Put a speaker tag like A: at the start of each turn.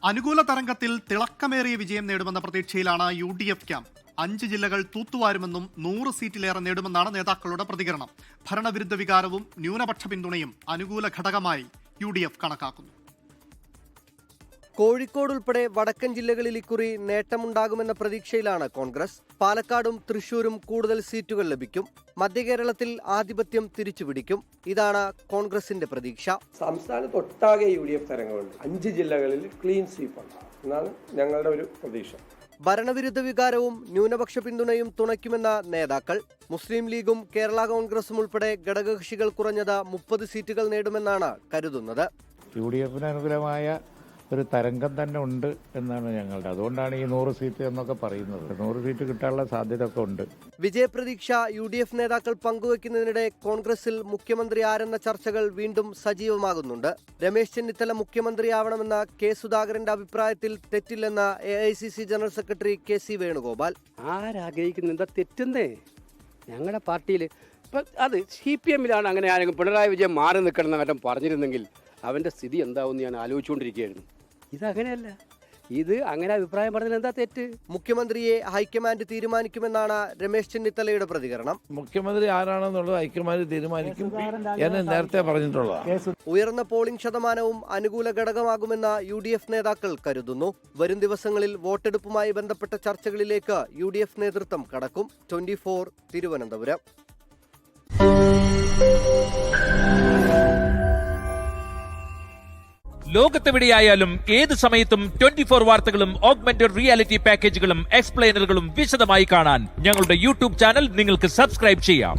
A: അനുകൂല തരംഗത്തിൽ തിളക്കമേറിയ വിജയം നേടുമെന്ന പ്രതീക്ഷയിലാണ് UDF ക്യാമ്പ്. 5 ജില്ലകൾ തൂത്തുവാരുമെന്നും 100 സീറ്റിലേറെ നേടുമെന്നാണ് നേതാക്കളുടെ പ്രതികരണം. ഭരണവിരുദ്ധ വികാരവും ന്യൂനപക്ഷ പിന്തുണയും അനുകൂല ഘടകമായി UDF കണക്കാക്കുന്നു.
B: കോഴിക്കോട് ഉൾപ്പെടെ വടക്കൻ ജില്ലകളിൽ ഇക്കുറി നേട്ടമുണ്ടാകുമെന്ന പ്രതീക്ഷയിലാണ് കോൺഗ്രസ്. പാലക്കാടും തൃശൂരും കൂടുതൽ സീറ്റുകൾ ലഭിക്കും. മധ്യകേരളത്തിൽ ആധിപത്യം തിരിച്ചുപിടിക്കും. ഇതാണ് കോൺഗ്രസിന്റെ പ്രതീക്ഷ.
C: സംസ്ഥാനത്തൊട്ടാകെ UDF തരംഗമുണ്ട്. 5 ജില്ലകളിൽ ക്ലീൻ സ്വീപ്പ് ഉണ്ടാകും എന്നാണ് ഞങ്ങളുടെ ഒരു പ്രതീക്ഷ.
B: ഭരണവിരുദ്ധ വികാരവും ന്യൂനപക്ഷ പിന്തുണയും തുണയ്ക്കുമെന്ന നേതാക്കൾ. മുസ്ലിം ലീഗും കേരള കോൺഗ്രസും ഉൾപ്പെടെ ഘടകകക്ഷികൾ കുറഞ്ഞത് 30 സീറ്റുകൾ നേടുമെന്നാണ് കരുതുന്നത്.
D: UDFന് അനുകൂലമായ ഒരു തരംഗം തന്നെ ഉണ്ട് എന്നാണ് ഞങ്ങളുടെ. അതുകൊണ്ടാണ് ഈ 100 സീറ്റ് എന്നൊക്കെ പറയുന്നത്. 100 സീറ്റ് കിട്ടാനുള്ള സാധ്യത ഒക്കെ ഉണ്ട്.
B: വിജയപ്രതീക്ഷ UDF നേതാക്കൾ പങ്കുവയ്ക്കുന്നതിനിടെ കോൺഗ്രസിൽ മുഖ്യമന്ത്രി ആരെന്ന ചർച്ചകൾ വീണ്ടും സജീവമാകുന്നുണ്ട്. രമേശ് ചെന്നിത്തല മുഖ്യമന്ത്രിയാവണമെന്ന K. സുധാകരന്റെ അഭിപ്രായത്തിൽ തെറ്റില്ലെന്ന AICC general secretary KC Venugopal.
E: ആരാഗ്രഹിക്കുന്ന എന്താ തെറ്റുന്നേ? ഞങ്ങളുടെ പാർട്ടിയിൽ ഇപ്പം അത് CPM-ലാണ് അങ്ങനെ ആരെങ്കിലും പിണറായി വിജയൻ മാറി നിൽക്കണം എന്ന് പറഞ്ഞിരുന്നെങ്കിൽ അവൻ്റെ സ്ഥിതി എന്താവുമെന്ന് ഞാൻ ആലോചിച്ചുകൊണ്ടിരിക്കുകയായിരുന്നു. ഇതങ്ങനെയല്ല. ഇത് അങ്ങനെ അഭിപ്രായം പറഞ്ഞാൽ എന്താ തെറ്റ്?
B: മുഖ്യമന്ത്രിയെ ഹൈക്കമാൻഡ് തീരുമാനിക്കുമെന്നാണ് രമേശ് ചെന്നിത്തലയുടെ പ്രതികരണം.
D: മുഖ്യമന്ത്രി ആരാണെന്നുള്ളത് ഹൈക്കമാൻഡ് തീരുമാനിക്കും എന്ന് നേരത്തെ പറഞ്ഞിട്ടുള്ളത്.
B: ഉയർന്ന പോളിംഗ് ശതമാനവും അനുകൂല ഘടകമാകുമെന്ന് UDF നേതാക്കൾ കരുതുന്നു. വരും ദിവസങ്ങളിൽ വോട്ടെടുപ്പുമായി ബന്ധപ്പെട്ട ചർച്ചകളിലേക്ക് UDF നേതൃത്വം കടക്കും. 24 തിരുവനന്തപുരം.
F: ലോകത്തെവിടെയായാലും ഏത് സമയത്തും 24 വാർത്തകളും ഓഗ്മെന്റഡ് റിയാലിറ്റി പാക്കേജുകളും എക്സ്പ്ലെയിനറുകളും വിശദമായി കാണാൻ ഞങ്ങളുടെ YouTube ചാനൽ നിങ്ങൾക്ക് സബ്സ്ക്രൈബ് ചെയ്യാം.